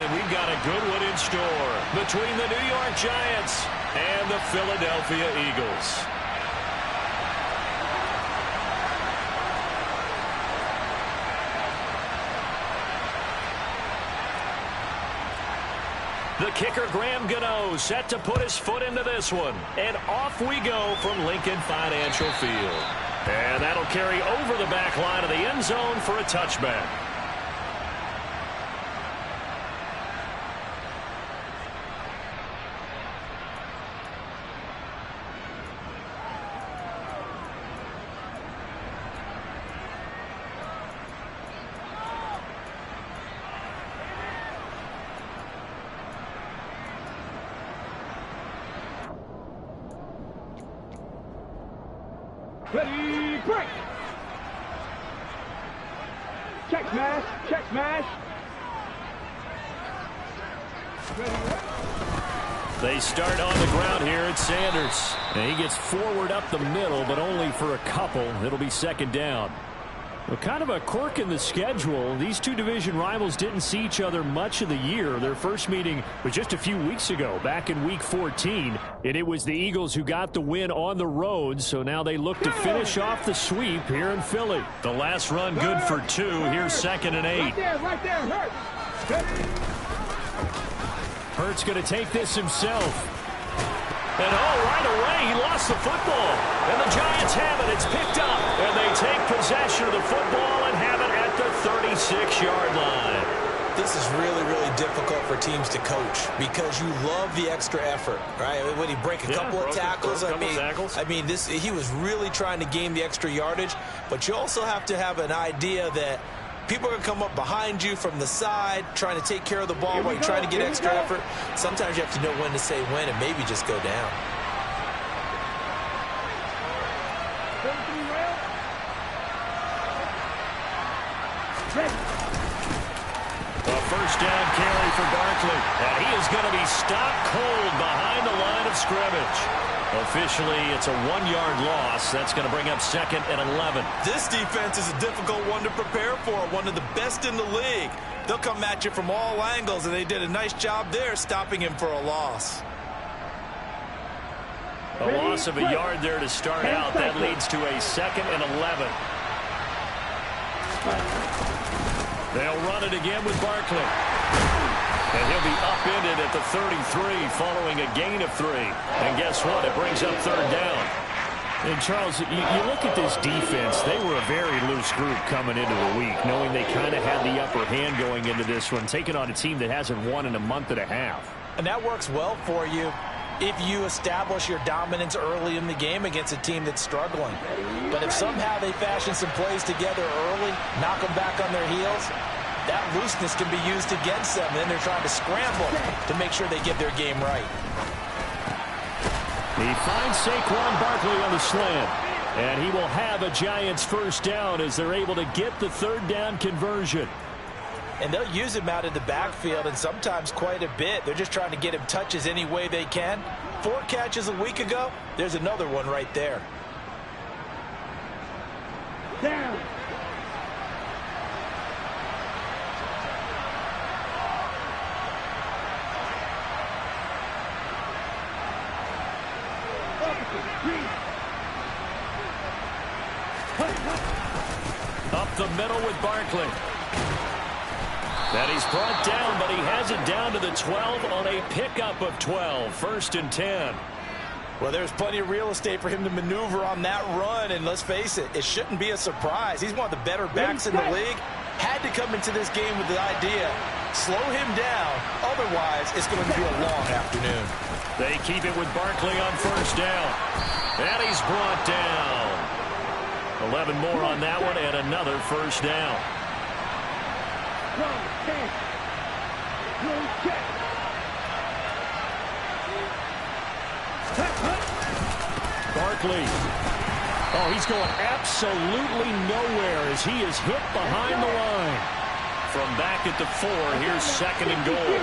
and we've got a good one in store between the New York Giants and the Philadelphia Eagles. The kicker, Graham Gano, set to put his foot into this one. And off we go from Lincoln Financial Field. And that'll carry over the back line of the end zone for a touchback. Ready, break! Check smash, check smash! They start on the ground here at Sanders. And he gets forward up the middle, but only for a couple. It'll be second down. Well, kind of a quirk in the schedule. These two division rivals didn't see each other much of the year. Their first meeting was just a few weeks ago, back in Week 14. And it was the Eagles who got the win on the road, so now they look to finish off the sweep here in Philly. The last run good for 2. Here's 2nd and 8. Right there, Hurts. Hurts going to take this himself. And right away, he lost the football. And the Giants have it. It's picked up. And they take possession of the football and have it at the 36-yard line. This is really, really difficult for teams to coach because you love the extra effort, right? When he break a couple of tackles, he was really trying to gain the extra yardage. But you also have to have an idea that people are going to come up behind you from the side, trying to take care of the ball while you're trying to get extra effort. Sometimes you have to know when to say when and maybe just go down. A first down carry for Barkley. And he is going to be stopped cold behind the line of scrimmage. Officially, it's a 1-yard loss. That's going to bring up 2nd and 11. This defense is a difficult one to prepare for, one of the best in the league. They'll come at you from all angles, and they did a nice job there stopping him for a loss. A loss of a yard there to start out. That leads to a 2nd and 11. They'll run it again with Barkley. And he'll be upended at the 33 following a gain of 3. And guess what? It brings up 3rd down. And, Charles, you look at this defense. They were a very loose group coming into the week, knowing they kind of had the upper hand going into this one, taking on a team that hasn't won in a month and a half. And that works well for you if you establish your dominance early in the game against a team that's struggling. But if somehow they fashion some plays together early, knock them back on their heels, that looseness can be used against them. And then they're trying to scramble to make sure they get their game right. He finds Saquon Barkley on the slant. And he will have a Giants first down as they're able to get the 3rd down conversion. And they'll use him out of the backfield, and sometimes quite a bit. They're just trying to get him touches any way they can. 4 catches a week ago. There's another one right there. Down. Up the middle with Barkley. And he's brought down, but he has it down to the 12 on a pickup of 12. 1st and 10. Well, there's plenty of real estate for him to maneuver on that run, and let's face it, it shouldn't be a surprise. He's one of the better backs in the league. Had to come into this game with the idea, slow him down, otherwise it's going to be a long afternoon. They keep it with Barkley on 1st down. And he's brought down. 11 more on that one, and another 1st down. Barkley. Oh, he's going absolutely nowhere as he is hit behind the line. From back at the 4, here's 2nd and goal.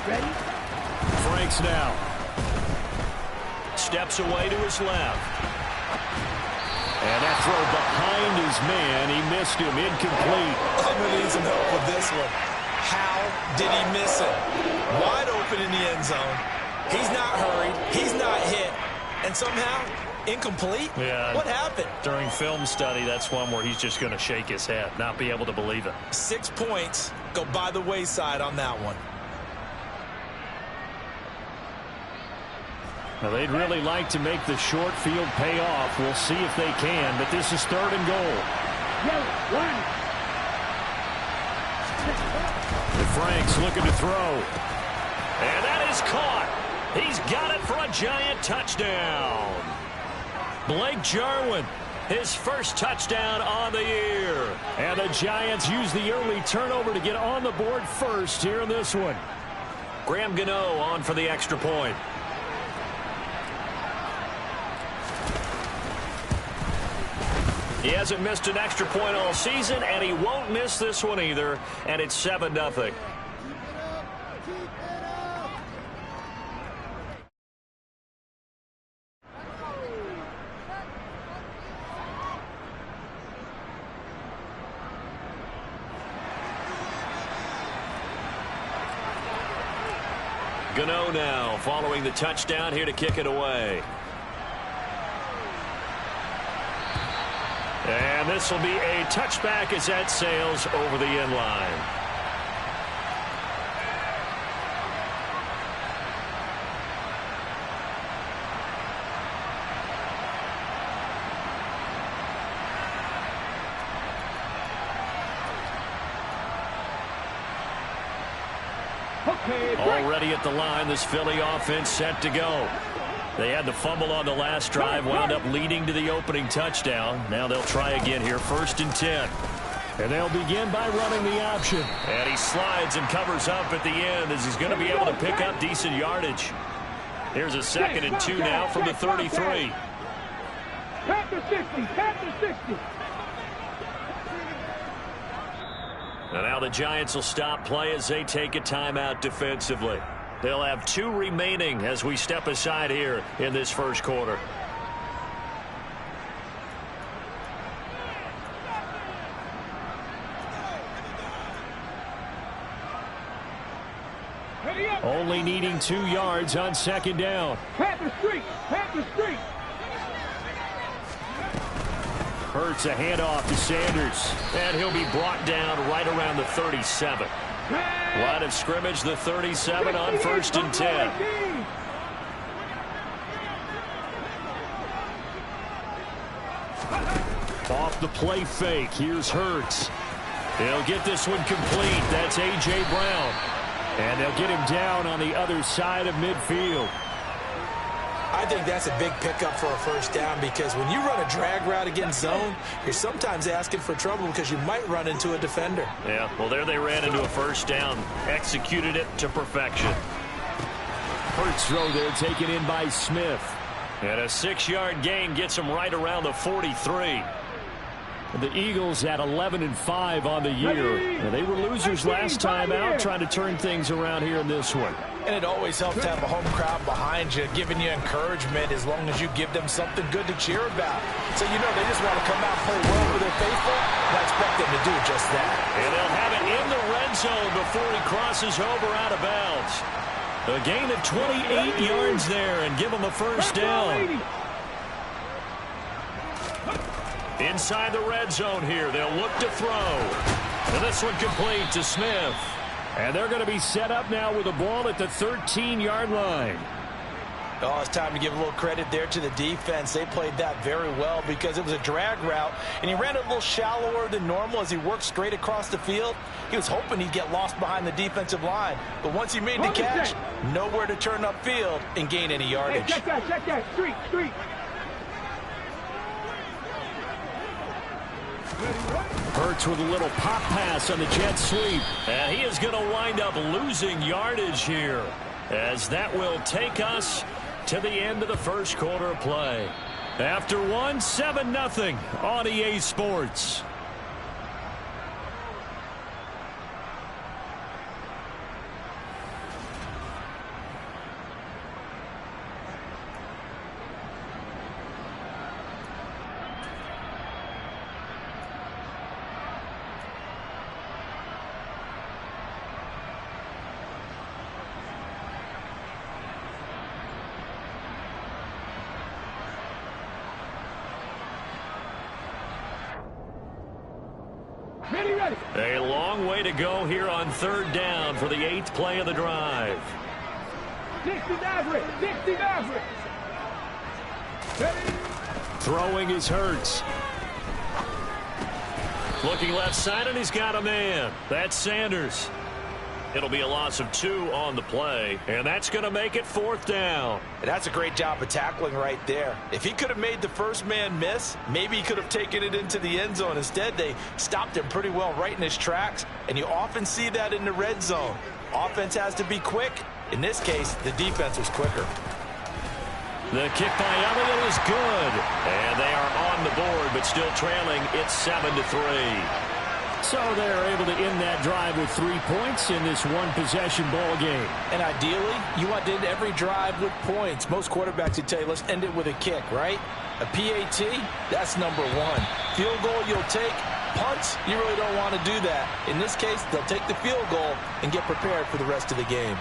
Ready? Franks now. Steps away to his left. And that throw behind his man. He missed him. Incomplete. I'm going to need some help with this one. How did he miss it? Wide open in the end zone. He's not hurried. He's not hit. And somehow, incomplete? Yeah. What happened? During film study, that's one where he's just going to shake his head, not be able to believe it. 6 points go by the wayside on that one. Now, they'd really like to make the short field pay off. We'll see if they can, but this is 3rd and goal. Run. And Franks looking to throw. And that is caught. He's got it for a giant touchdown. Blake Jarwin, his first touchdown on the year. And the Giants use the early turnover to get on the board first here in this one. Graham Gano on for the extra point. He hasn't missed an extra point all season, and he won't miss this one either, and it's 7-0. Gano now following the touchdown here to kick it away. And this will be a touchback as that sails over the end line. Already at the line, this Philly offense set to go. They had the fumble on the last drive, wound up leading to the opening touchdown. Now they'll try again here, 1st and 10. And they'll begin by running the option. And he slides and covers up at the end as he's going to be able to pick up decent yardage. Here's a 2nd and 2 now from the 33. Panther 60, Panther 60. And now the Giants will stop play as they take a timeout defensively. They'll have 2 remaining as we step aside here in this first quarter. Only needing 2 yards on 2nd down. Panther Street, Panther Street. Hurts a handoff to Sanders, and he'll be brought down right around the 37. Line of scrimmage, the 37 on 1st and 10. Off the play fake, here's Hurts. They'll get this one complete. That's A.J. Brown. And they'll get him down on the other side of midfield. I think that's a big pickup for a first down because when you run a drag route against zone, you're sometimes asking for trouble because you might run into a defender. Yeah, well, there they ran into a first down. Executed it to perfection. Hurts throw there taken in by Smith. And a 6-yard gain gets him right around the 43. The Eagles at 11-5 on the year. Now, they were losers last time out, trying to turn things around here in this one. And it always helps to have a home crowd behind you, giving you encouragement as long as you give them something good to cheer about. So, you know, they just want to come out and play well with their faithful, and I expect them to do just that. And they'll have it in the red zone before he crosses over out of bounds. A gain of 28 yards there and give them a first down. Inside the red zone here, they'll look to throw. And this one complete to Smith. And they're going to be set up now with the ball at the 13-yard line. Oh, it's time to give a little credit there to the defense. They played that very well because it was a drag route, and he ran it a little shallower than normal as he worked straight across the field. He was hoping he'd get lost behind the defensive line. But once he made the catch, nowhere to turn upfield and gain any yardage. Hey, check that. Street. Hurts with a little pop pass on the jet sweep. And he is going to wind up losing yardage here, as that will take us to the end of the first quarter of play. After 7-0 on EA Sports. Ready, ready. A long way to go here on third down for the 8th play of the drive. 60 Maverick. 60 Maverick. Ready. Throwing is Hurts. Looking left side, and he's got a man. That's Sanders. It'll be a loss of 2 on the play, and that's going to make it 4th down. And that's a great job of tackling right there. If he could have made the first man miss, maybe he could have taken it into the end zone. Instead, they stopped him pretty well right in his tracks, and you often see that in the red zone. Offense has to be quick. In this case, the defense was quicker. The kick by Elliott is good, and they are on the board, but still trailing. It's 7-3. So they're able to end that drive with 3 points in this one-possession ball game. And ideally, you want to end every drive with points. Most quarterbacks would tell you, let's end it with a kick, right? A PAT, that's number 1. Field goal, you'll take. Punts, you really don't want to do that. In this case, they'll take the field goal and get prepared for the rest of the game.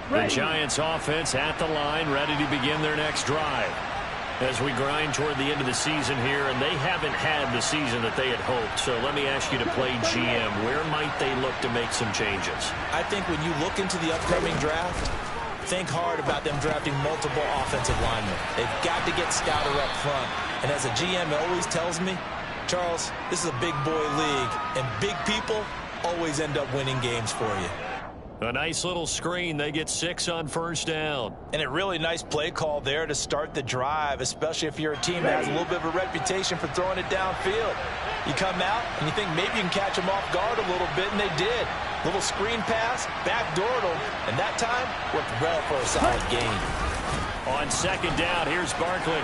The Giants offense at the line, ready to begin their next drive. As we grind toward the end of the season here, and they haven't had the season that they had hoped. So let me ask you to play GM. Where might they look to make some changes? I think when you look into the upcoming draft, think hard about them drafting multiple offensive linemen. They've got to get stouter up front. And as a GM always tells me, Charles, this is a big boy league, and big people always end up winning games for you. A nice little screen. They get 6 on first down. And a really nice play call there to start the drive, especially if you're a team that has a little bit of a reputation for throwing it downfield. You come out and you think maybe you can catch them off guard a little bit, and they did. Little screen pass, backdoored them, and that time worked well for a solid gain. On second down, here's Barkley.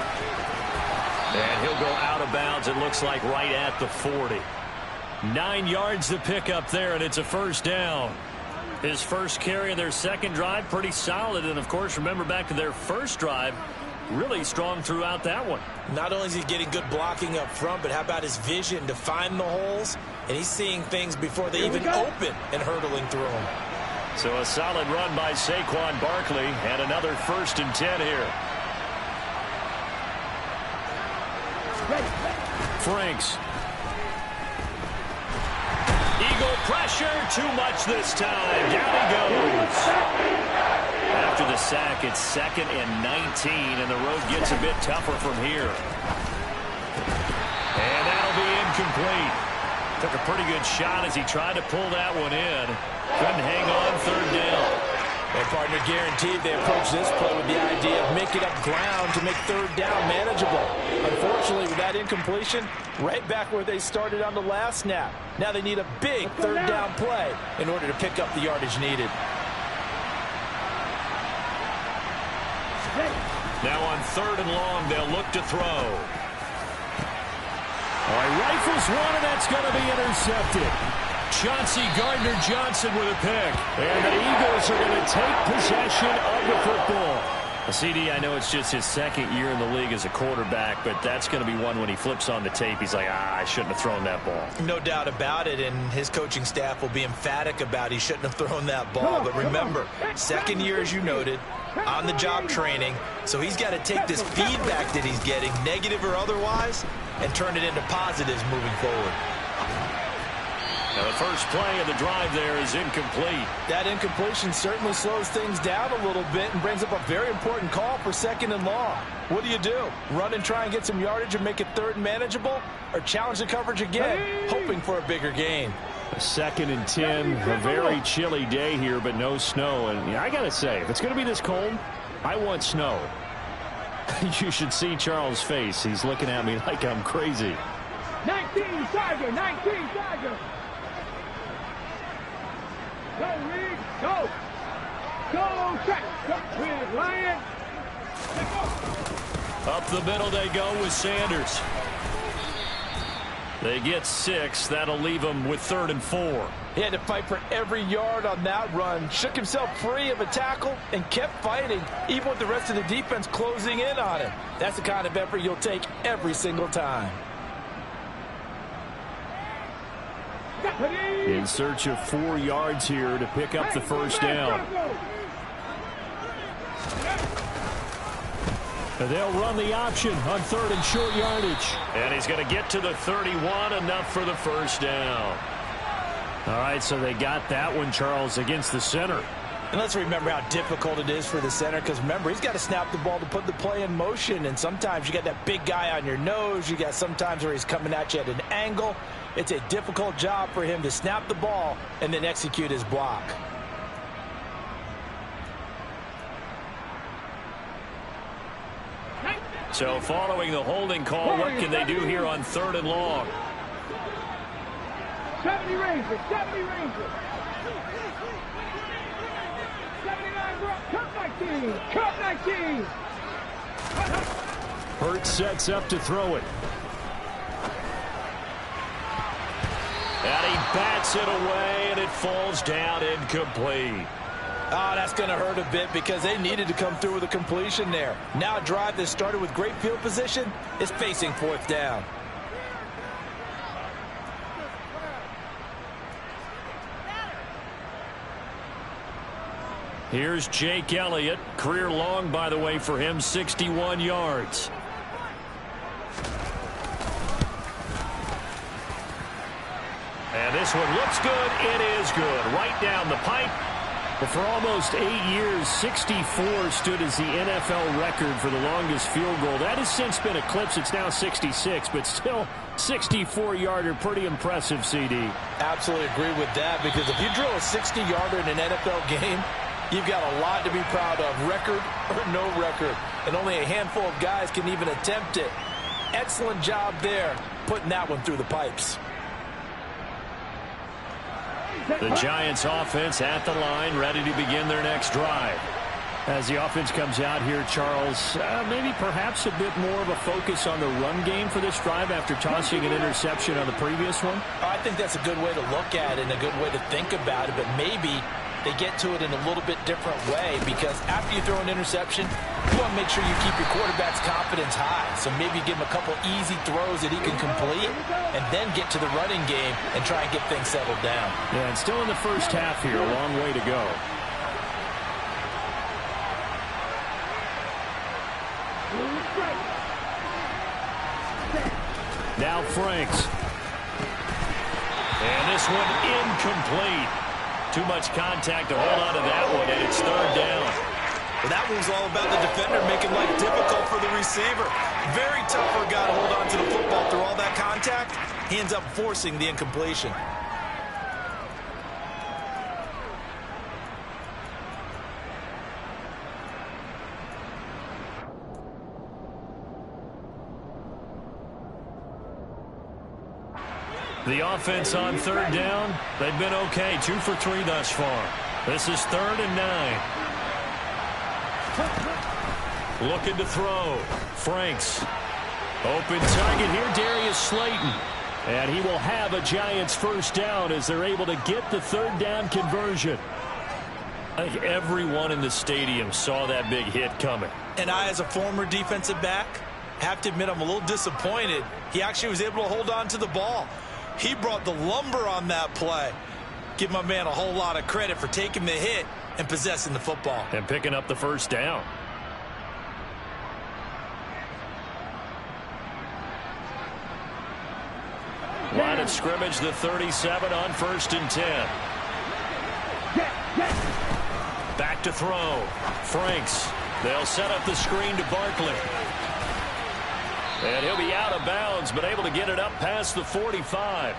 And he'll go out of bounds, it looks like right at the 40. 9 yards to pick up there, and it's a first down. His first carry of their second drive, pretty solid. And, of course, remember back to their first drive, really strong throughout that one. Not only is he getting good blocking up front, but how about his vision to find the holes? And he's seeing things before they even open and hurdling through them. So a solid run by Saquon Barkley, and another 1st and 10 here. Franks. Eagle pressure, too much this time. Down he goes. After the sack, it's 2nd and 19, and the road gets a bit tougher from here. And that'll be incomplete. Took a pretty good shot as he tried to pull that one in. Couldn't hang on 3rd down. Their partner guaranteed they approach this play with the idea of making up ground to make 3rd down manageable. Unfortunately, with that incompletion, right back where they started on the last snap. Now they need a big 3rd down play in order to pick up the yardage needed. Now on 3rd and long, they'll look to throw. All right, rifles one, and that's going to be intercepted. Chauncey Gardner-Johnson with a pick. And the Eagles are going to take possession of the football. CD, I know it's just his 2nd year in the league as a quarterback, but that's going to be one when he flips on the tape. He's like, I shouldn't have thrown that ball. No doubt about it, and his coaching staff will be emphatic about he shouldn't have thrown that ball. But remember, 2nd year, as you noted, on-the-job training, so he's got to take this feedback that he's getting, negative or otherwise, and turn it into positives moving forward. Now the first play of the drive there is incomplete. That incompletion certainly slows things down a little bit and brings up a very important call for 2nd and long. What do? Run and try and get some yardage and make it 3rd and manageable, or challenge the coverage again, hoping for a bigger gain? 2nd and 10, a very chilly day here, but no snow. And I got to say, if it's going to be this cold, I want snow. You should see Charles' face. He's looking at me like I'm crazy. 19 Tiger, 19 Tiger. Go, Reed, go. Go, track. Go, Reed, Lion. Up the middle they go with Sanders. They get 6. That'll leave them with 3rd and 4. He had to fight for every yard on that run. Shook himself free of a tackle and kept fighting, even with the rest of the defense closing in on him. That's the kind of effort you'll take every single time. In search of 4 yards here to pick up the first down. And they'll run the option on 3rd and short yardage. And he's going to get to the 31, enough for the first down. All right, so they got that one, Charles, against the center. And let's remember how difficult it is for the center, because remember, he's got to snap the ball to put the play in motion, and sometimes you got that big guy on your nose. You got sometimes where he's coming at you at an angle. It's a difficult job for him to snap the ball and then execute his block. So following the holding call, what can they do here on 3rd and long? 70 Rangers, 70 Rangers. 79 Brook, cut 19, cut 19. Hurts sets up to throw it. And he bats it away, and it falls down incomplete. Oh, that's going to hurt a bit because they needed to come through with a completion there. Now a drive that started with great field position is facing 4th down. Here's Jake Elliott. Career long, by the way, for him, 61 yards. And this one looks good. It is good. Right down the pipe. But for almost 8 years, 64 stood as the NFL record for the longest field goal. That has since been eclipsed. It's now 66, but still 64-yarder. Pretty impressive, CD. Absolutely agree with that, because if you drill a 60-yarder in an NFL game, you've got a lot to be proud of, record or no record. And only a handful of guys can even attempt it. Excellent job there, putting that one through the pipes. The Giants offense at the line, ready to begin their next drive. As the offense comes out here, Charles, maybe perhaps a bit more of a focus on the run game for this drive after tossing an interception on the previous one? I think that's a good way to look at it and a good way to think about it, but maybe they get to it in a little bit different way, because after you throw an interception, you want to make sure you keep your quarterback's confidence high. So maybe give him a couple easy throws that he can complete and then get to the running game and try and get things settled down. Yeah, and still in the first half here, a long way to go. Now Franks. And this one incomplete. Too much contact to hold on to that one, and it's 3rd down. Well, that one's all about the defender making life difficult for the receiver. Very tough for a guy to hold on to the football through all that contact. He ends up forcing the incompletion. The offense on 3rd down, they've been okay. 2 for 3 thus far. This is 3rd and 9. Looking to throw. Franks. Open target here, Darius Slayton. And he will have a Giants first down as they're able to get the 3rd down conversion. I think everyone in the stadium saw that big hit coming. And I, as a former defensive back, have to admit I'm a little disappointed. He actually was able to hold on to the ball. He brought the lumber on that play. Give my man a whole lot of credit for taking the hit and possessing the football. And picking up the first down. Line of scrimmage, the 37 on 1st and 10. Back to throw. Franks. They'll set up the screen to Barkley. And he'll be out of bounds, but able to get it up past the 45.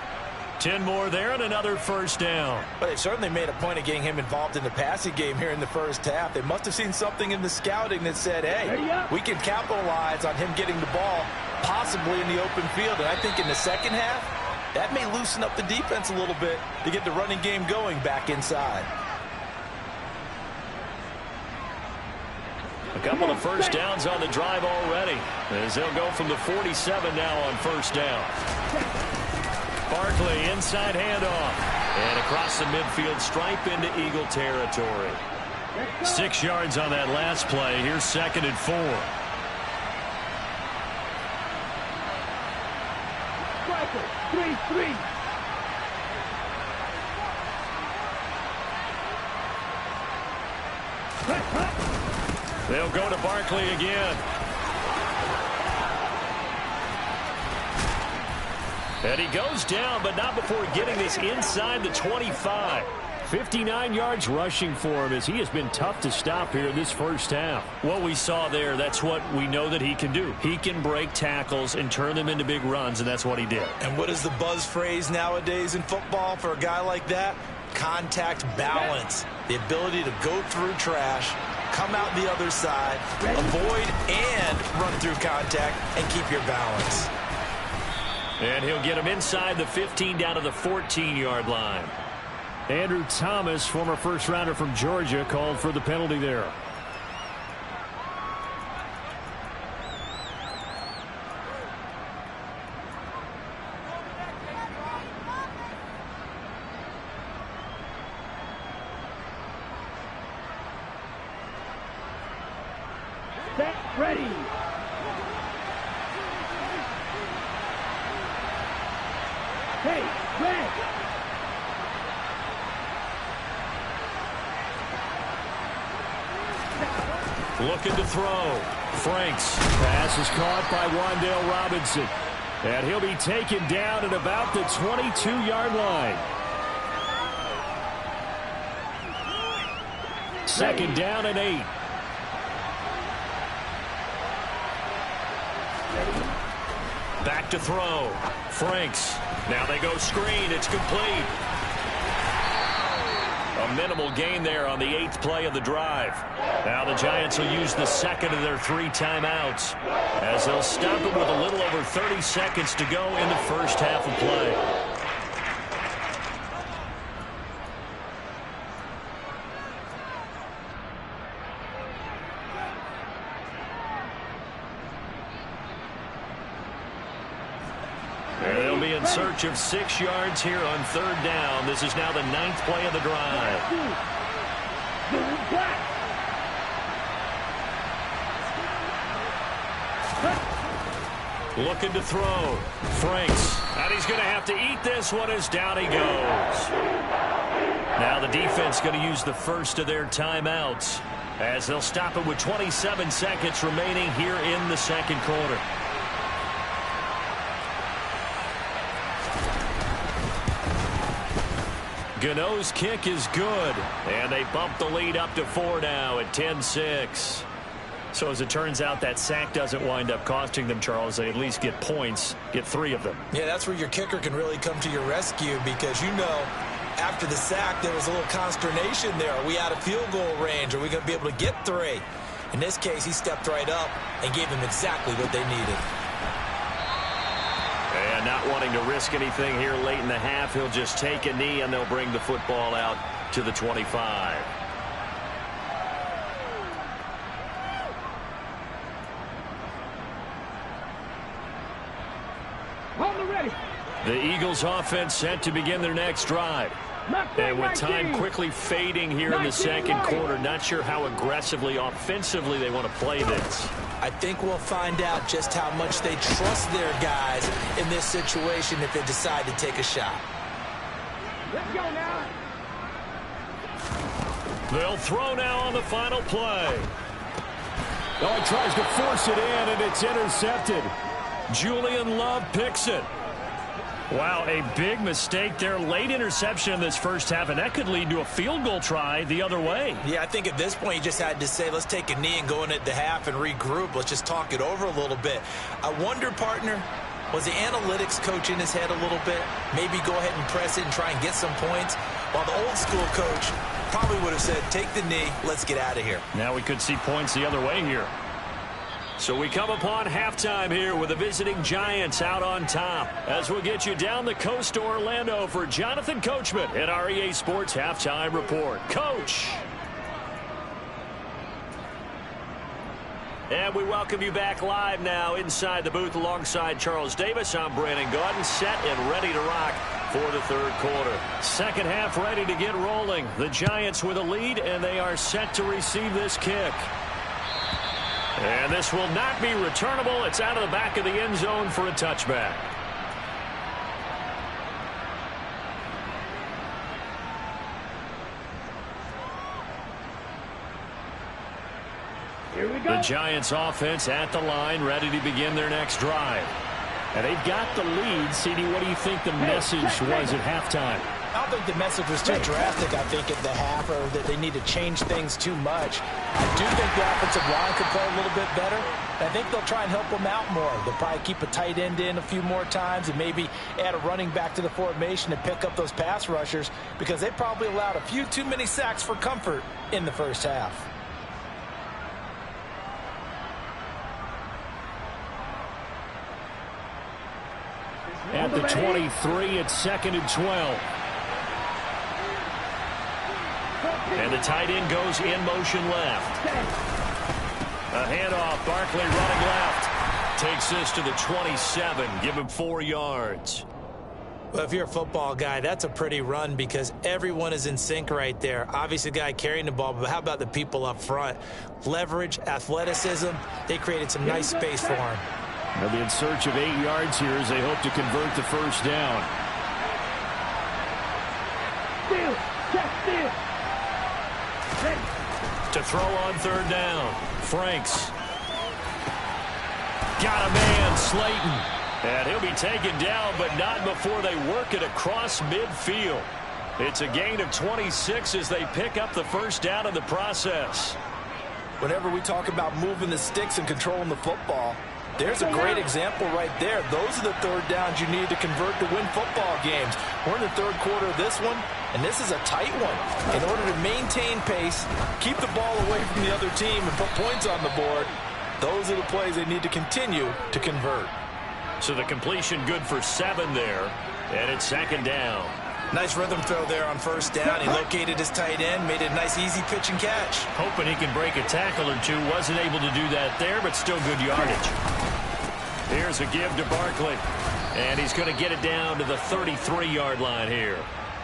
10 more there and another first down. But they certainly made a point of getting him involved in the passing game here in the first half. They must have seen something in the scouting that said, hey, we can capitalize on him getting the ball possibly in the open field. And I think in the second half, that may loosen up the defense a little bit to get the running game going back inside. A couple of first downs on the drive already, as they'll go from the 47 now on first down. Barkley, inside handoff. And across the midfield stripe into Eagle territory. 6 yards on that last play. Here's 2nd and 4. They'll go to Barkley again. And he goes down, but not before getting this inside the 25. 59 yards rushing for him as he has been tough to stop here in this first half. What we saw there, that's what we know that he can do. He can break tackles and turn them into big runs, and that's what he did. And what is the buzz phrase nowadays in football for a guy like that? Contact balance. The ability to go through trash, come out the other side, avoid and run through contact, and keep your balance. And he'll get him inside the 15 down to the 14-yard line. Andrew Thomas, former first-rounder from Georgia, called for the penalty there. Set, ready. Hey, red. Looking to throw. Franks. Pass is caught by Wan'Dale Robinson. And he'll be taken down at about the 22-yard line. Second down and 8. Back to throw. Franks. Now they go screen. It's complete. A minimal gain there on the 8th play of the drive. Now the Giants will use the second of their 3 timeouts as they'll stop it with a little over 30 seconds to go in the first half of play. They'll be in search of 6 yards here on 3rd down. This is now the 9th play of the drive. Looking to throw. Franks. And he's going to have to eat this one as down he goes. Now the defense going to use the first of their timeouts as they'll stop it with 27 seconds remaining here in the second quarter. Gano's kick is good, and they bump the lead up to 4 now at 10-6. So as it turns out, that sack doesn't wind up costing them, Charles. They at least get points, get 3 of them. Yeah, that's where your kicker can really come to your rescue because, you know, after the sack, there was a little consternation there. Are we out of field goal range? Are we going to be able to get 3? In this case, he stepped right up and gave them exactly what they needed. And not wanting to risk anything here late in the half, he'll just take a knee and they'll bring the football out to the 25. Hold it ready. The Eagles offense set to begin their next drive. And with time quickly fading here in the second quarter, not sure how aggressively, offensively they want to play this. I think we'll find out just how much they trust their guys in this situation if they decide to take a shot. Let's go now. They'll throw now on the final play. Oh, he tries to force it in, and it's intercepted. Julian Love picks it. Wow, a big mistake there. Late interception in this first half, and that could lead to a field goal try the other way. Yeah, I think at this point you just had to say, let's take a knee and go in at the half and regroup. Let's just talk it over a little bit. I wonder, partner, was the analytics coach in his head a little bit? Maybe go ahead and press it and try and get some points? While the old school coach probably would have said, take the knee, let's get out of here. Now we could see points the other way here. So we come upon halftime here with the visiting Giants out on top. As we'll get you down the coast to Orlando for Jonathan Coachman at our EA Sports Halftime Report. Coach! And we welcome you back live now inside the booth alongside Charles Davis. I'm Brandon Gaudin, set and ready to rock for the third quarter. Second half ready to get rolling. The Giants with a lead, and they are set to receive this kick. And this will not be returnable. It's out of the back of the end zone for a touchback. Here we go. The Giants offense at the line, ready to begin their next drive. And they've got the lead. CD, what do you think the message was at halftime? I don't think the message was too drastic, I think, at the half, or that they need to change things too much. I do think the offensive line could play a little bit better. I think they'll try and help them out more. They'll probably keep a tight end in a few more times and maybe add a running back to the formation and pick up those pass rushers, because they probably allowed a few too many sacks for comfort in the first half. At the 23, it's 2nd and 12. And the tight end goes in motion left. A handoff, Barkley running left. Takes this to the 27, give him 4 yards. Well, if you're a football guy, that's a pretty run because everyone is in sync right there. Obviously, the guy carrying the ball, but how about the people up front? Leverage, athleticism, they created some nice space for him. They'll be in search of 8 yards here as they hope to convert the first down. Steal, check, steal. To throw on 3rd down, Franks. Got a man, Slayton. And he'll be taken down, but not before they work it across midfield. It's a gain of 26 as they pick up the first down in the process. Whenever we talk about moving the sticks and controlling the football, there's a great example right there. Those are the 3rd downs you need to convert to win football games. We're in the 3rd quarter of this one, and this is a tight one. In order to maintain pace, keep the ball away from the other team, and put points on the board, those are the plays they need to continue to convert. So the completion good for 7 there, and it's 2nd down. Nice rhythm throw there on 1st down. He located his tight end, made it a nice easy pitch and catch. Hoping he can break a tackle or two. Wasn't able to do that there, but still good yardage. Here's a give to Barkley. And he's going to get it down to the 33-yard line here.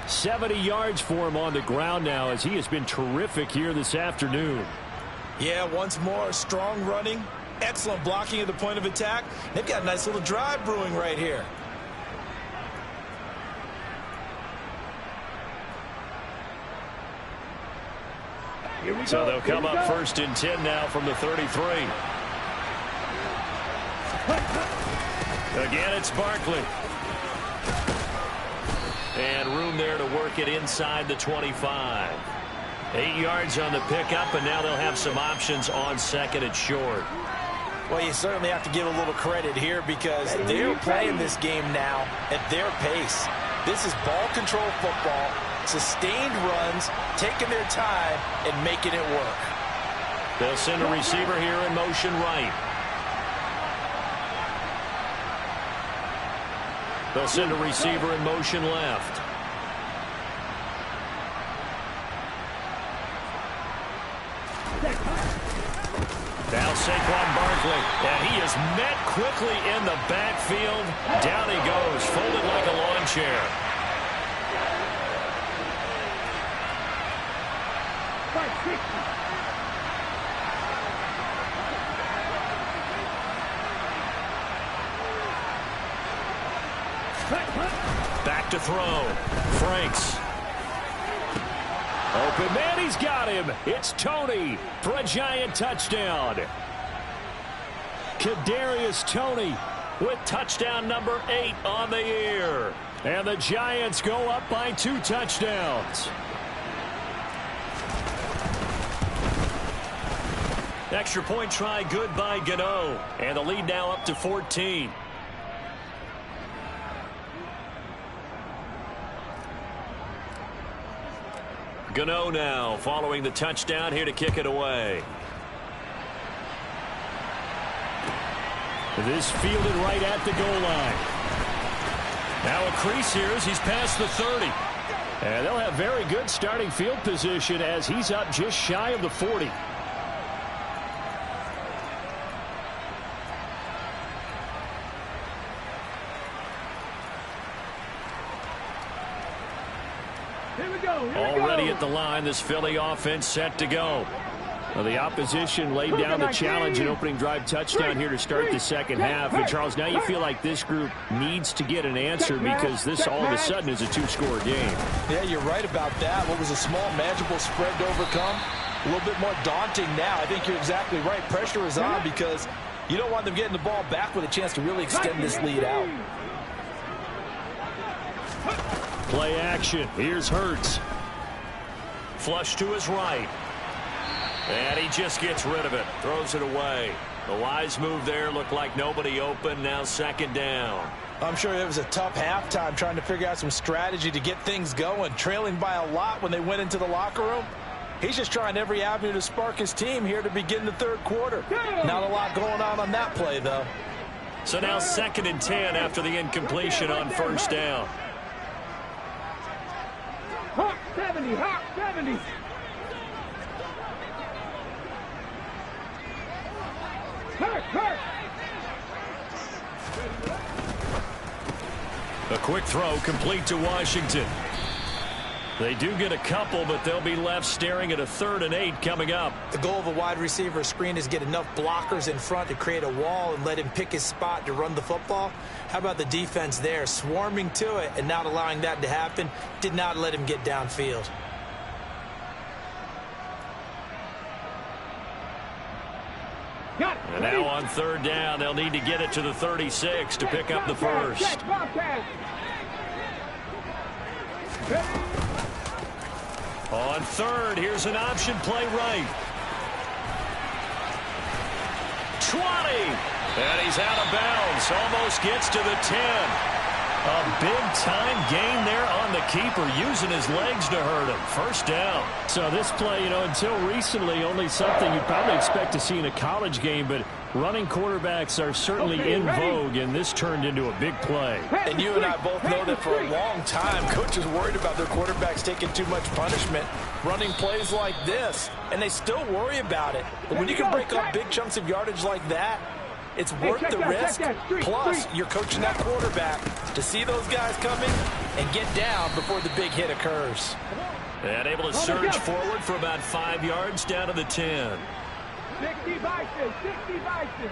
70 yards for him on the ground now as he has been terrific here this afternoon. Yeah, once more, strong running, excellent blocking at the point of attack. They've got a nice little drive brewing right here. So they'll come up 1st and 10 now from the 33. Again, it's Barkley. And room there to work it inside the 25. 8 yards on the pickup, and now they'll have some options on 2nd and short. Well, you certainly have to give a little credit here because they're playing this game now at their pace. This is ball control football, sustained runs, taking their time and making it work. They'll send a receiver here in motion right. They'll send a receiver in motion left. Now Saquon Barkley, and he is met quickly in the backfield. Down he goes, folded like a lawn chair. Back to throw. Franks. Open man, he's got him. It's Toney for a Giant touchdown. Kadarius Toney with touchdown number 8 on the year. And the Giants go up by 2 touchdowns. Extra point try good by Gano. And the lead now up to 14. Gano now following the touchdown here to kick it away. This fielded right at the goal line. Now a crease here as he's past the 30. And they'll have very good starting field position as he's up just shy of the 40. Already at the line, this Philly offense set to go. Well, the opposition laid down the challenge and opening drive touchdown here to start the second half. And, Charles, now you feel like this group needs to get an answer because this all of a sudden is a 2-score game. Yeah, you're right about that. What was a small, manageable spread to overcome a little bit more daunting now. I think you're exactly right. Pressure is on because you don't want them getting the ball back with a chance to really extend this lead out. Play action. Here's Hurts. Flush to his right. And he just gets rid of it. Throws it away. The wise move there. Looked like nobody open. Now second down. I'm sure it was a tough halftime trying to figure out some strategy to get things going. Trailing by a lot when they went into the locker room. He's just trying every avenue to spark his team here to begin the third quarter. Not a lot going on that play, though. So now 2nd and 10 after the incompletion on first down. Hawk 70, Hawk 70. Hurt. A quick throw complete to Washington. They do get a couple, but they'll be left staring at a 3rd and 8 coming up. The goal of a wide receiver screen is get enough blockers in front to create a wall and let him pick his spot to run the football. How about the defense there, swarming to it and not allowing that to happen? Did not let him get downfield. And now on 3rd down, they'll need to get it to the 36 to pick up the first. On 3rd, here's an option play right. 20. And he's out of bounds. Almost gets to the 10. A big-time gain there on the keeper, using his legs to hurt him. First down. So this play, until recently, only something you'd probably expect to see in a college game, but running quarterbacks are certainly in vogue, and this turned into a big play. And you and I both know that for a long time, coaches worried about their quarterbacks taking too much punishment, running plays like this, and they still worry about it. But when you can break up big chunks of yardage like that, it's worth the risk. Plus, you're coaching that quarterback to see those guys coming and get down before the big hit occurs. And able to surge forward for about 5 yards down to the 10. 60 Bison, 60 Bison.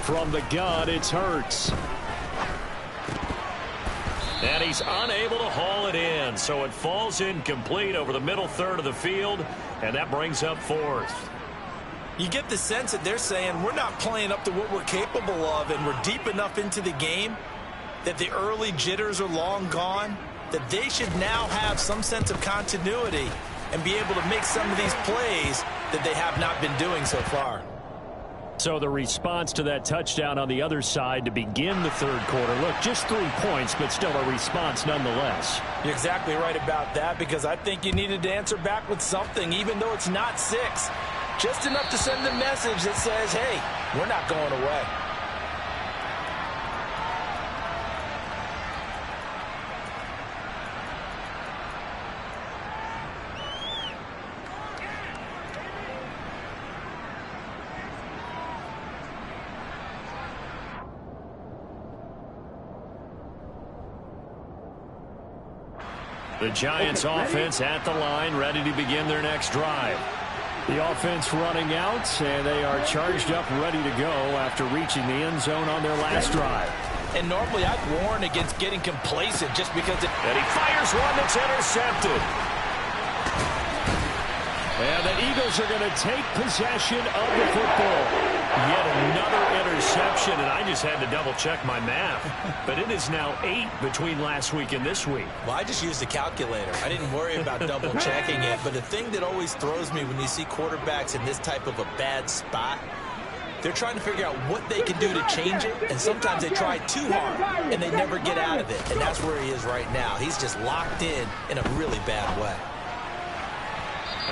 From the gun, it's Hurts. And he's unable to haul it in, so it falls incomplete over the middle third of the field, and that brings up 4th. You get the sense that they're saying we're not playing up to what we're capable of, and we're deep enough into the game that the early jitters are long gone, that they should now have some sense of continuity and be able to make some of these plays that they have not been doing so far. So the response to that touchdown on the other side to begin the third quarter. Look, just 3 points, but still a response nonetheless. You're exactly right about that, because I think you needed to answer back with something, even though it's not 6. Just enough to send a message that says, hey, we're not going away. The Giants offense at the line, ready to begin their next drive. The offense running out, and they are charged up, ready to go after reaching the end zone on their last drive. And normally I'd warn against getting complacent just because And he fires one that's intercepted. And the Eagles are going to take possession of the football. Yet another interception, and I just had to double-check my math. But it is now 8 between last week and this week. Well, I just used a calculator. I didn't worry about double-checking it. But the thing that always throws me when you see quarterbacks in this type of a bad spot, they're trying to figure out what they can do to change it, and sometimes they try too hard, and they never get out of it. And that's where he is right now. He's just locked in a really bad way.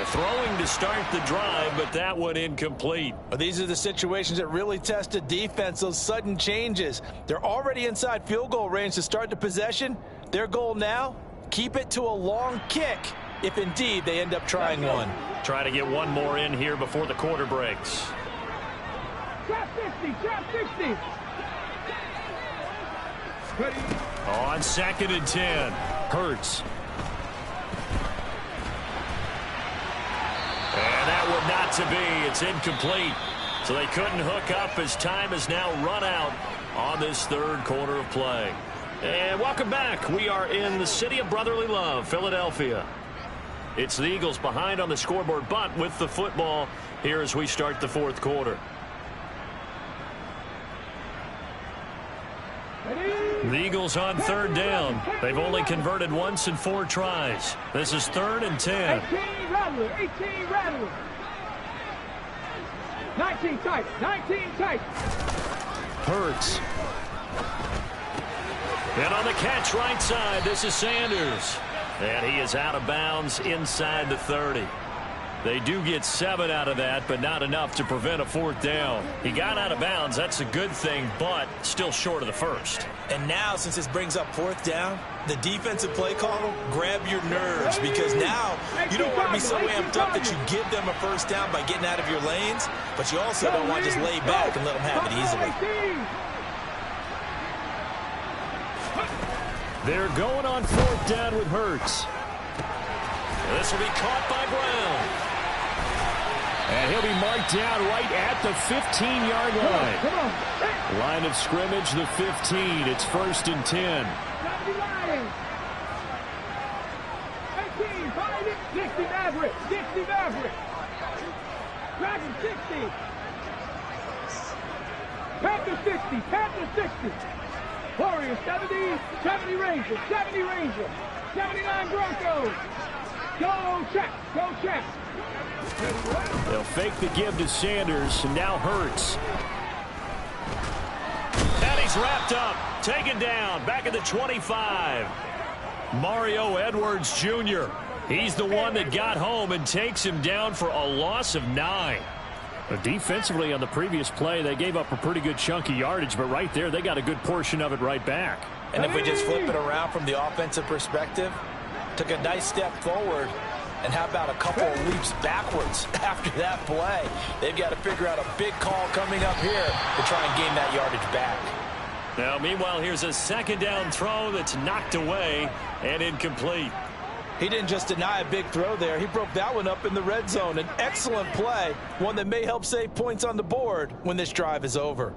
Throwing to start the drive, but that one incomplete. These are the situations that really test a defense, those sudden changes. They're already inside field goal range to start the possession. Their goal now, keep it to a long kick, if indeed they end up trying one. Try to get one more in here before the quarter breaks. Trap 50, trap 50. On 2nd and 10. Hurts. And that would not to be. It's incomplete. So they couldn't hook up as time has now run out on this third quarter of play. And welcome back. We are in the city of brotherly love, Philadelphia. It's the Eagles behind on the scoreboard, but with the football here as we start the fourth quarter. The Eagles on third down. They've only converted once in 4 tries. This is 3rd and 10. 18 Rattler, 18 Rattler. 19 tight, 19 tight. Hurts. And on the catch right side, this is Sanders. And he is out of bounds inside the 30. They do get 7 out of that, but not enough to prevent a 4th down. He got out of bounds. That's a good thing, but still short of the first. And now, since this brings up 4th down, the defensive play caller, grab your nerves, because now you don't want to be so amped up that you give them a 1st down by getting out of your lanes, but you also don't want to just lay back and let them have it easily. They're going on 4th down with Hurts. And this will be caught by Brown. And he'll be marked down right at the 15-yard line. Come on. Line of scrimmage, the 15. It's 1st and 10. 18, find it. 60 Maverick, 60 Maverick. Dragon 60. Panther 60, Panther 60. Warriors 70, 70 Rangers, 70 Rangers. 79 Broncos. Go check, go check. They'll fake the give to Sanders, and now Hurts. And he's wrapped up, taken down, back at the 25. Mario Edwards Jr. He's the one that got home and takes him down for a loss of 9. Defensively on the previous play, they gave up a pretty good chunk of yardage, but right there, they got a good portion of it right back. And if we just flip it around from the offensive perspective, took a nice step forward, and how about a couple of leaps backwards after that play? They've got to figure out a big call coming up here to try and gain that yardage back. Now, meanwhile, here's a 2nd down throw that's knocked away and incomplete. He didn't just deny a big throw there. He broke that one up in the red zone. An excellent play, one that may help save points on the board when this drive is over.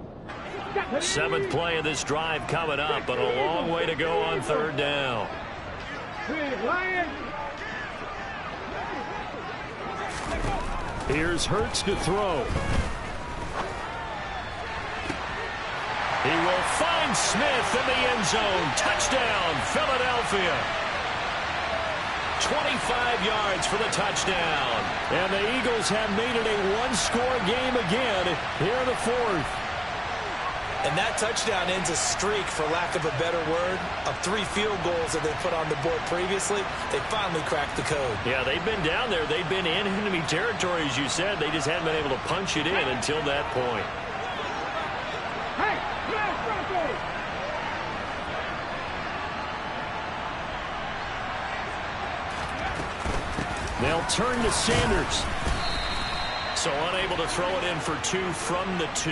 7th play of this drive coming up, but a long way to go on 3rd down. Here's Hurts to throw. He will find Smith in the end zone. Touchdown, Philadelphia. 25 yards for the touchdown. And the Eagles have made it a 1-score game again here in the 4th. And that touchdown ends a streak, for lack of a better word, of 3 field goals that they put on the board previously. They finally cracked the code. Yeah, they've been down there. They've been in enemy territory, as you said. They just hadn't been able to punch it in until that point. Hey, Broncos! They'll turn to Sanders. So unable to throw it in for 2 from the 2.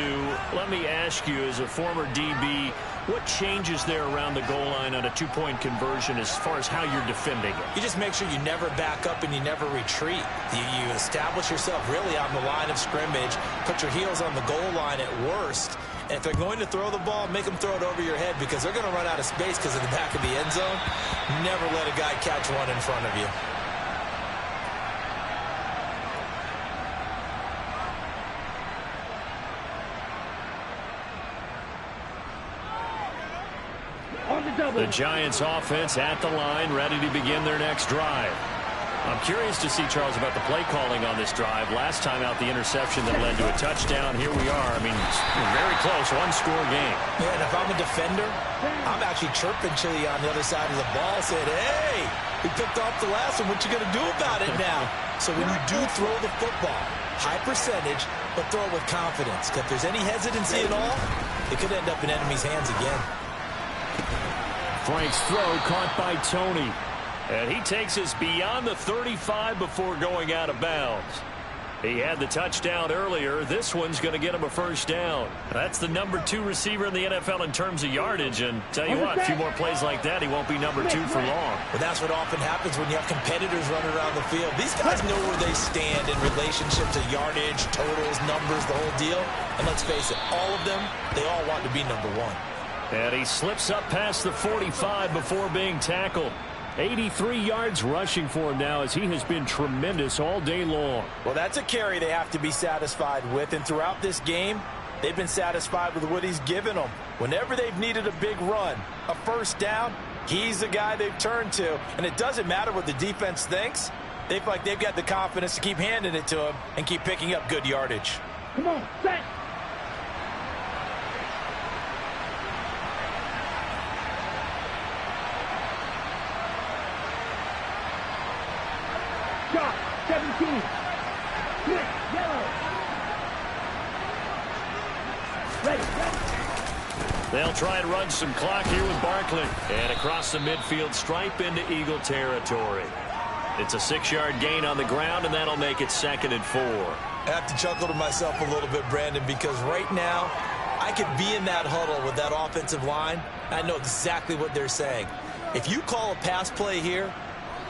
Let me ask you, as a former DB, what changes there around the goal line on a 2-point conversion as far as how you're defending it? You just make sure you never back up and you never retreat. You establish yourself really on the line of scrimmage, put your heels on the goal line at worst, and if they're going to throw the ball, make them throw it over your head, because they're going to run out of space because of the back of the end zone. Never let a guy catch one in front of you. The Giants offense at the line, ready to begin their next drive. I'm curious to see, Charles, about the play calling on this drive. Last time out, the interception that led to a touchdown. Here we are. I mean, very close, 1-score game. Yeah, and if I'm a defender, I'm actually chirping Chili on the other side of the ball, saying, hey, we picked off the last one. What you going to do about it now? So when you do throw the football, high percentage, but throw it with confidence. Because if there's any hesitancy at all, it could end up in enemy's hands again. Frank's throw caught by Tony. And he takes us beyond the 35 before going out of bounds. He had the touchdown earlier. This one's going to get him a 1st down. That's the number 2 receiver in the NFL in terms of yardage. And tell you what, a few more plays like that, he won't be number 2 for long. But that's what often happens when you have competitors running around the field. These guys know where they stand in relationship to yardage, totals, numbers, the whole deal. And let's face it, all of them, they all want to be number 1. And he slips up past the 45 before being tackled. 83 yards rushing for him now as he has been tremendous all day long. Well, that's a carry they have to be satisfied with. And throughout this game, they've been satisfied with what he's given them. Whenever they've needed a big run, a first down, he's the guy they've turned to. And it doesn't matter what the defense thinks. They feel like they've got the confidence to keep handing it to him and keep picking up good yardage. Come on, set. Shot, 17. Quick, yellow. Ready. They'll try and run some clock here with Barkley. And across the midfield stripe into Eagle territory. It's a 6-yard gain on the ground, and that'll make it 2nd and 4. I have to chuckle to myself a little bit, Brandon, because right now I could be in that huddle with that offensive line. I know exactly what they're saying. If you call a pass play here,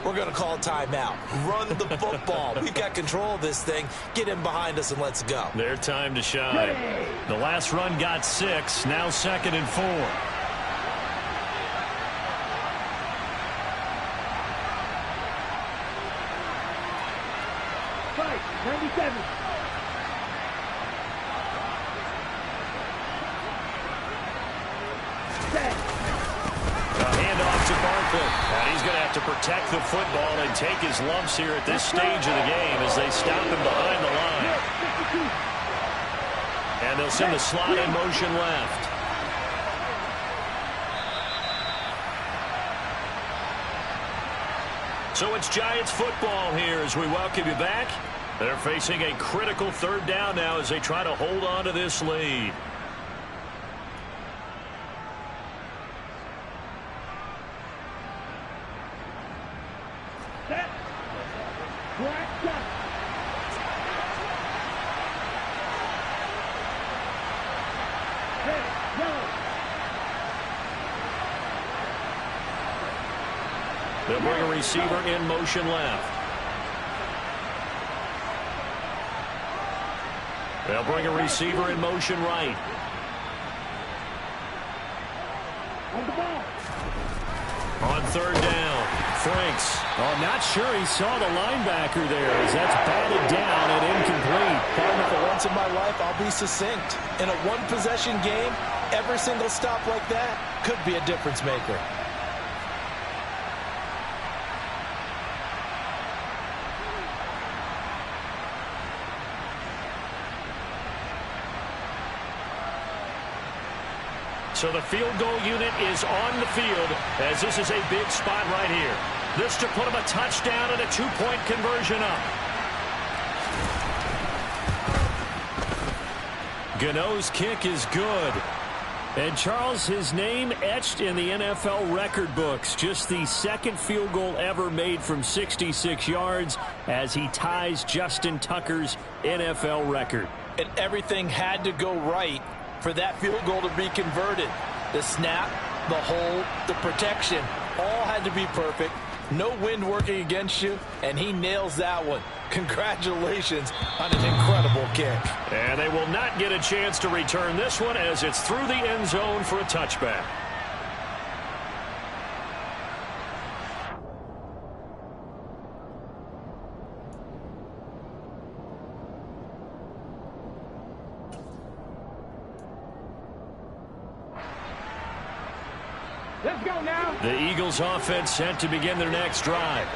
we're going to call a timeout. Run the football. We've got control of this thing. Get in behind us and let's go. Their time to shine. The last run got 6, now 2nd and 4. Fight, 97. Set. A handoff to Barkley. And he's going to have to protect the football and take his lumps here at this stage of the game as they stop him behind the line. And they'll send the slot in motion left. So it's Giants football here as we welcome you back. They're facing a critical 3rd down now as they try to hold on to this lead. Set. Black shot. Red, yellow. They'll bring a receiver in motion left. They'll bring a receiver in motion right. On the ball. On 3rd down, Franks. Oh, not sure he saw the linebacker there as that's batted down and incomplete. Partner, for once in my life, I'll be succinct. In a one-possession game, every single stop like that could be a difference maker. So the field goal unit is on the field as this is a big spot right here. This to put him a touchdown and a 2-point conversion up. Gano's kick is good. And Charles, his name etched in the NFL record books. Just the 2nd field goal ever made from 66 yards as he ties Justin Tucker's NFL record. And everything had to go right for that field goal to be converted. The snap, the hold, the protection, all had to be perfect. No wind working against you, and he nails that one. Congratulations on an incredible kick. And they will not get a chance to return this one as it's through the end zone for a touchback. Let's go now. The Eagles offense set to begin their next drive.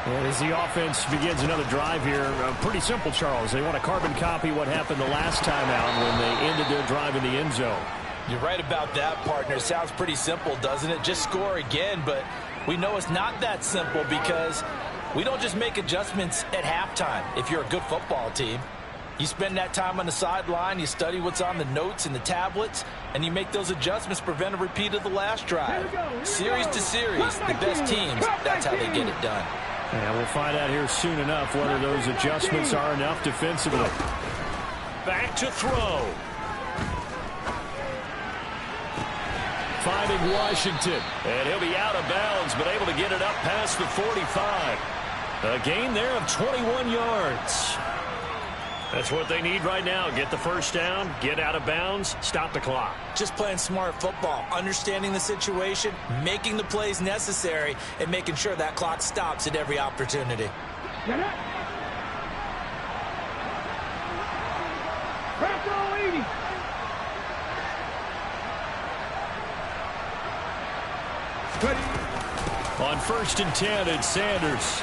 And as the offense begins another drive here, pretty simple, Charles. They want to carbon copy what happened the last time out when they ended their drive in the end zone. You're right about that, partner. Sounds pretty simple, doesn't it? Just score again, but we know it's not that simple because we don't just make adjustments at halftime if you're a good football team. You spend that time on the sideline, you study what's on the notes and the tablets, and you make those adjustments, prevent a repeat of the last drive. Series to series, the best teams, that's how they get it done. And we'll find out here soon enough whether those adjustments are enough defensively. Back to throw. Finding Washington. And he'll be out of bounds, but able to get it up past the 45. A gain there of 21 yards. That's what they need right now. Get the first down, get out of bounds, stop the clock. Just playing smart football, understanding the situation, making the plays necessary, and making sure that clock stops at every opportunity. Get it. Back row 80. Ready. On 1st and 10, it's Sanders.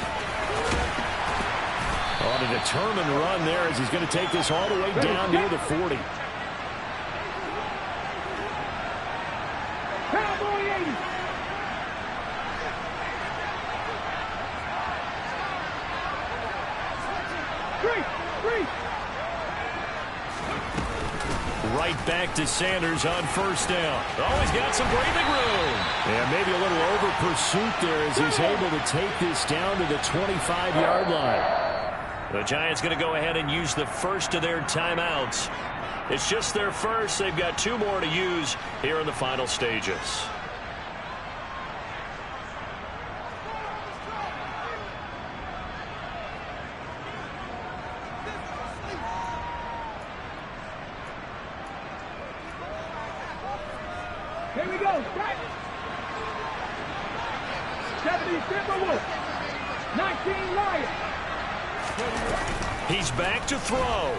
On a determined run there as he's going to take this all the way down near the 40. Cowboy 80. Three. Right back to Sanders on 1st down. Oh, he's got some breathing room. Yeah, maybe a little over pursuit there as he's able to take this down to the 25-yard line. The Giants going to go ahead and use the first of their timeouts. It's just their first. They've got 2 more to use here in the final stages. Here we go. Strike. 70 Timberwolves. 19 Lions. He's back to throw.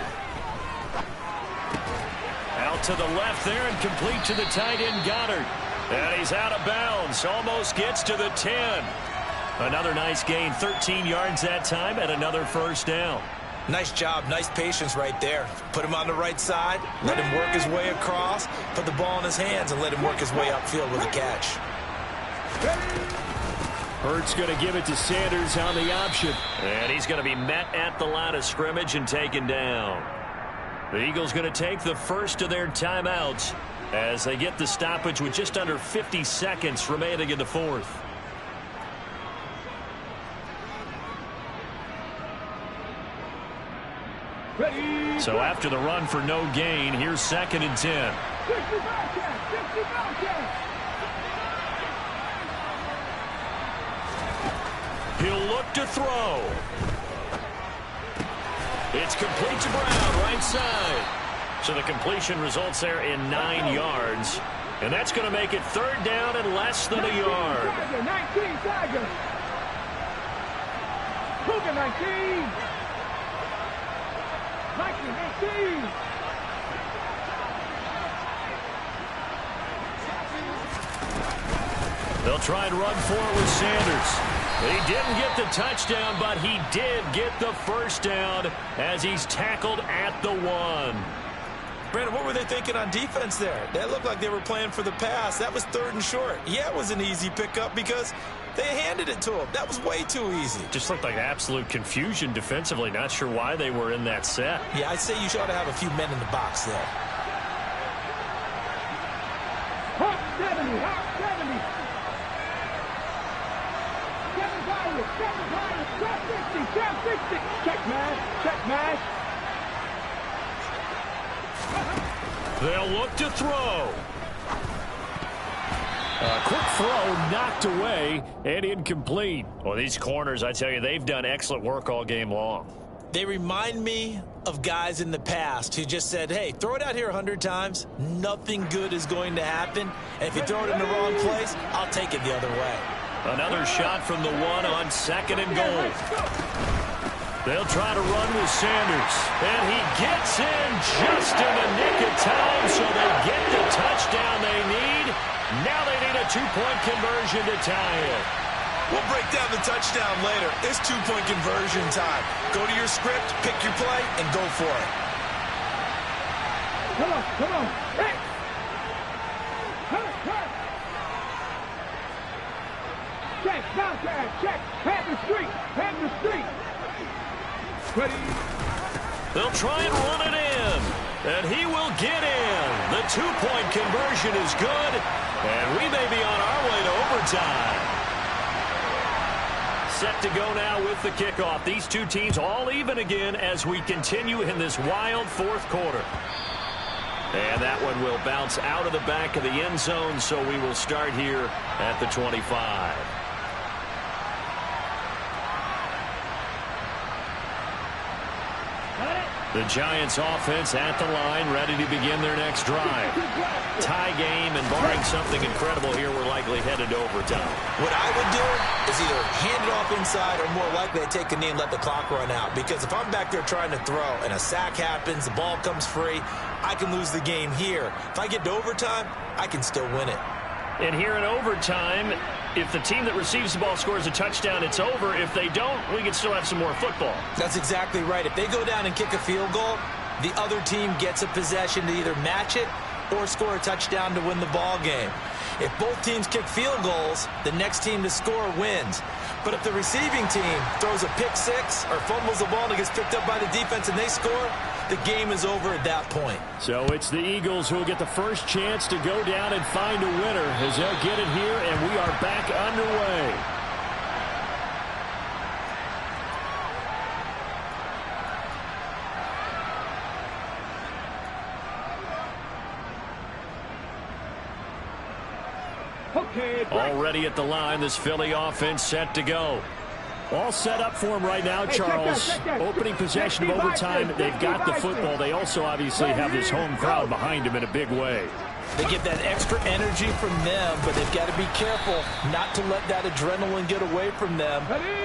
Out to the left there and complete to the tight end Goddard. And he's out of bounds. Almost gets to the 10. Another nice gain. 13 yards that time and another first down. Nice job, nice patience right there. Put him on the right side, let him work his way across, put the ball in his hands, and let him work his way upfield with a catch. Hurts going to give it to Sanders on the option. And he's going to be met at the line of scrimmage and taken down. The Eagles going to take the first of their timeouts as they get the stoppage with just under 50 seconds remaining in the 4th. Ready. So after the run for no gain, here's 2nd and 10. 60 Bobcats. 60 Bobcats. He'll look to throw. It's complete to Brown, right side. So the completion results there in 9 yards. And that's going to make it 3rd down and less than a yard. 19 Tiger. Cougar 19. 19. They'll try and run for it with Sanders. He didn't get the touchdown, but he did get the first down as he's tackled at the 1. Brandon, what were they thinking on defense there? That looked like they were playing for the pass. That was 3rd and short. Yeah, it was an easy pickup because they handed it to him. That was way too easy. Just looked like absolute confusion defensively. Not sure why they were in that set. Yeah, I'd say you ought to have a few men in the box there. Hot 70. Hot 70. 7 Pirates. 7 Pirates. 60. Check mash. Check mash. They'll look to throw. A quick throw knocked away and incomplete. Well, these corners, I tell you, they've done excellent work all game long. They remind me of guys in the past who just said, hey, throw it out here 100 times. Nothing good is going to happen. And if you throw it in the wrong place, I'll take it the other way. Another shot from the 1 on 2nd and goal. They'll try to run with Sanders. And he gets in just in the nick of time, so they get the touchdown they need. Now they need a 2-point conversion to tie it. We'll break down the touchdown later. It's 2-point conversion time. Go to your script, pick your play, and go for it. Come on. Hey. Hurt. Check, Bobcat, check. Hand the street. Ready. They'll try and run it in. And he will get in. The 2-point conversion is good. And we may be on our way to overtime. Set to go now with the kickoff. These two teams all even again as we continue in this wild 4th quarter. And that one will bounce out of the back of the end zone, so we will start here at the 25. The Giants offense at the line, ready to begin their next drive. Tie game, and barring something incredible here, we're likely headed to overtime. What I would do is either hand it off inside or more likely to take a knee and let the clock run out. Because if I'm back there trying to throw and a sack happens, the ball comes free, I can lose the game here. If I get to overtime, I can still win it. And here in overtime, if the team that receives the ball scores a touchdown, it's over. If they don't, we can still have some more football. That's exactly right. If they go down and kick a field goal, the other team gets a possession to either match it or score a touchdown to win the ball game. If both teams kick field goals, the next team to score wins. But if the receiving team throws a pick six or fumbles the ball and it gets picked up by the defense and they score, the game is over at that point. So it's the Eagles who will get the first chance to go down and find a winner as they'll get it here, and we are back underway. Already at the line, this Philly offense set to go. All set up for him right now, Charles. Opening possession of overtime. They've got the football. They also obviously have this home crowd behind them in a big way. They get that extra energy from them, but they've got to be careful not to let that adrenaline get away from them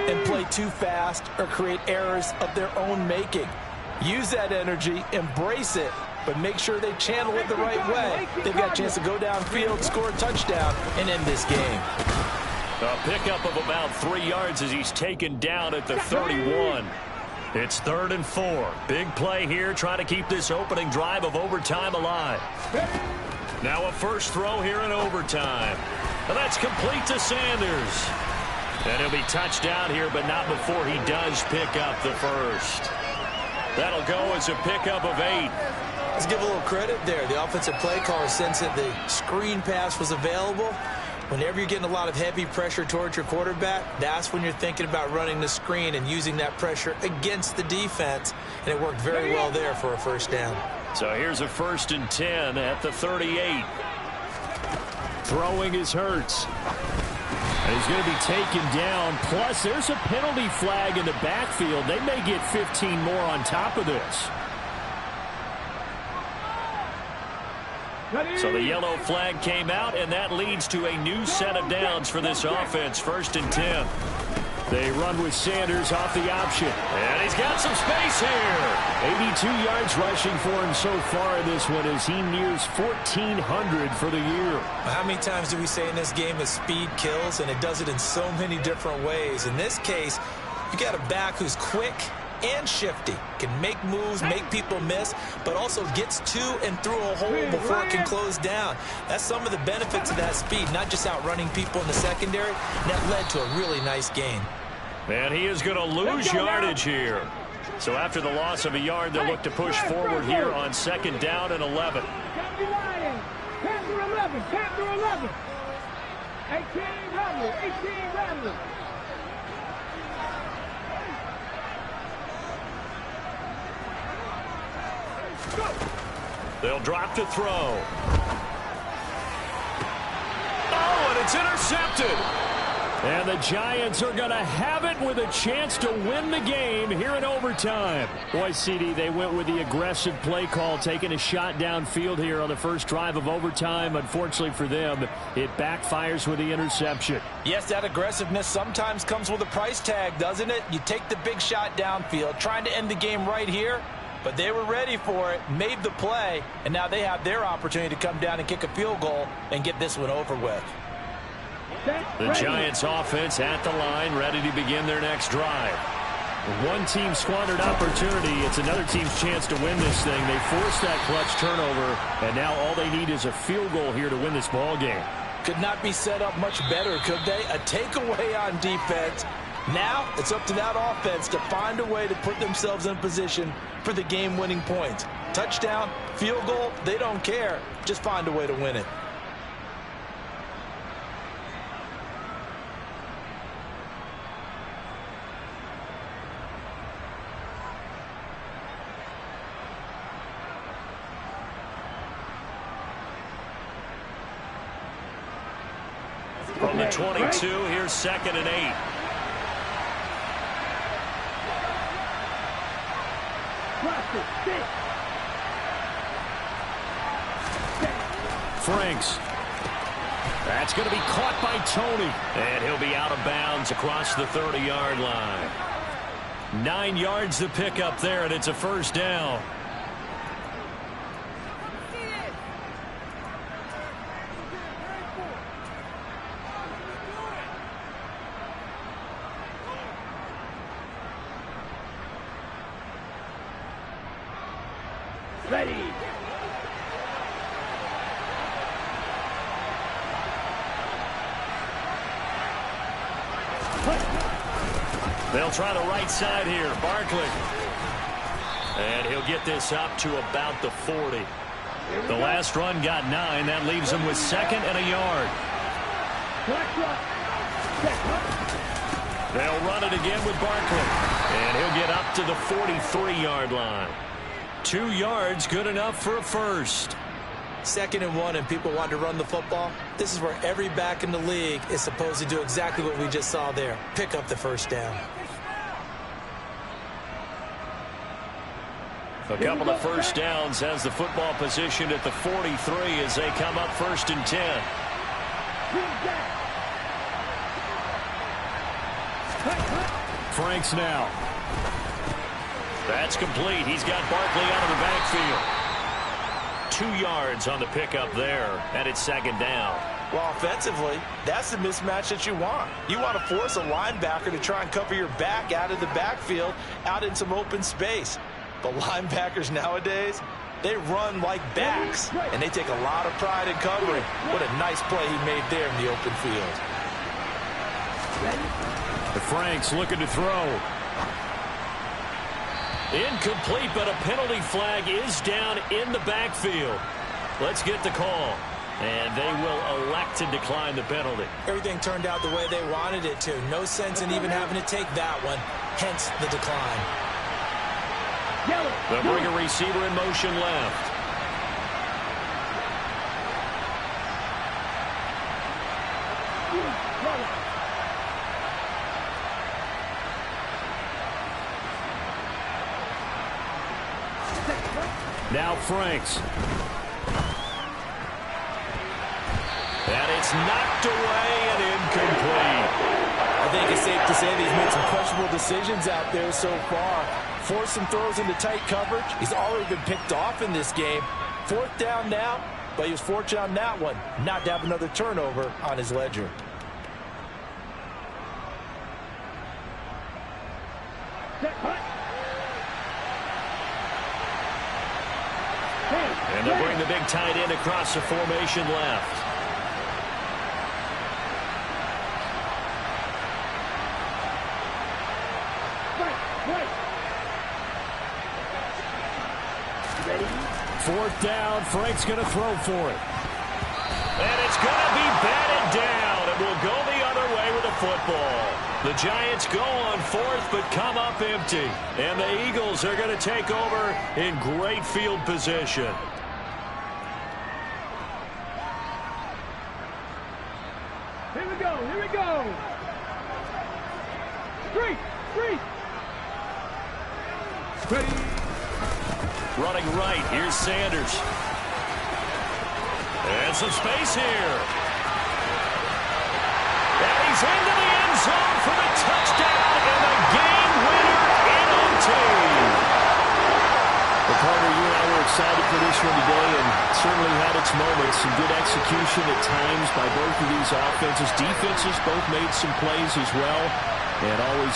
and play too fast or create errors of their own making. Use that energy, embrace it, but make sure they channel it the right way. They've got a chance to go downfield, score a touchdown, and end this game. A pickup of about 3 yards as he's taken down at the 31. It's 3rd and 4. Big play here, trying to keep this opening drive of overtime alive. Now a first throw here in overtime. And that's complete to Sanders. And he'll be touched down here, but not before he does pick up the first. That'll go as a pickup of 8. Let's give a little credit there. The offensive play caller sensed that the screen pass was available. Whenever you're getting a lot of heavy pressure towards your quarterback, that's when you're thinking about running the screen and using that pressure against the defense. And it worked very well there for a first down. So here's a 1st and 10 at the 38. Throwing is Hurts. And he's going to be taken down. Plus, there's a penalty flag in the backfield. They may get 15 more on top of this. So the yellow flag came out, and that leads to a new set of downs for this offense. 1st and 10. They run with Sanders off the option. And he's got some space here. 82 yards rushing for him so far in this one as he nears 1,400 for the year. How many times do we say in this game that speed kills, and it does it in so many different ways? In this case, you got a back who's quick and shifty, can make moves, make people miss, but also gets to and through a hole before it can close down. That's some of the benefits of that speed, not just outrunning people in the secondary. And that led to a really nice gain. And he is going to lose yardage here. So after the loss of a yard, they'll look to push forward here on 2nd down and 11. Panther 11, Panther 11. 18 Rattler, 18 Rattler. They'll drop to throw. Oh, and it's intercepted. And the Giants are going to have it with a chance to win the game here in overtime. Boy, CD, they went with the aggressive play call, taking a shot downfield here on the first drive of overtime. Unfortunately for them, it backfires with the interception. Yes, that aggressiveness sometimes comes with a price tag, doesn't it? You take the big shot downfield, trying to end the game right here. But they were ready for it, made the play, and now they have their opportunity to come down and kick a field goal and get this one over with. The Giants offense at the line, ready to begin their next drive. One team squandered opportunity. It's another team's chance to win this thing. They forced that clutch turnover, and now all they need is a field goal here to win this ball game. Could not be set up much better, could they? A takeaway on defense. Now it's up to that offense to find a way to put themselves in position for the game-winning points. Touchdown, field goal, they don't care. Just find a way to win it. From the 22, here's 2nd and 8. Franks. That's going to be caught by Tony. And he'll be out of bounds across the 30-yard line. 9 yards to pick up there, and it's a first down. Ready. They'll try the right side here. Barkley. And he'll get this up to about the 40. The last run got 9. That leaves him with 2nd and a yard. They'll run it again with Barkley. And he'll get up to the 43-yard line. 2 yards, good enough for a first. 2nd and 1, and people want to run the football. This is where every back in the league is supposed to do exactly what we just saw there. Pick up the first down. A couple of first downs has the football positioned at the 43 as they come up 1st and 10. Franks now. That's complete. He's got Barkley out of the backfield. 2 yards on the pickup there, and it's 2nd down. Well, offensively, that's the mismatch that you want. You want to force a linebacker to try and cover your back out of the backfield, out in some open space. But linebackers nowadays, they run like backs, and they take a lot of pride in covering. What a nice play he made there in the open field. The Franks looking to throw. Incomplete, but a penalty flag is down in the backfield. Let's get the call. And they will elect to decline the penalty. Everything turned out the way they wanted it to. No sense in even having to take that one, hence the decline. They'll bring a receiver in motion left. Now Franks. And it's knocked away and incomplete. I think it's safe to say that he's made some questionable decisions out there so far. Forced some throws into tight coverage. He's already been picked off in this game. 4th down now, but he was fortunate on that one not to have another turnover on his ledger. And they'll bring the big tight end across the formation left. Ready. 4th down. Frank's going to throw for it. And it's going to be batted down. It will go the other way with the football. The Giants go on 4th but come up empty. And the Eagles are going to take over in great field position. Here we go. Here we go. Street. Ready. Running right. Here's Sanders. And some space here. And he's into the end zone for the touchdown and the game winner in OT. Well, partner, you and I were excited for this one today, and certainly had its moments. Some good execution at times by both of these offenses. Defenses both made some plays as well, and always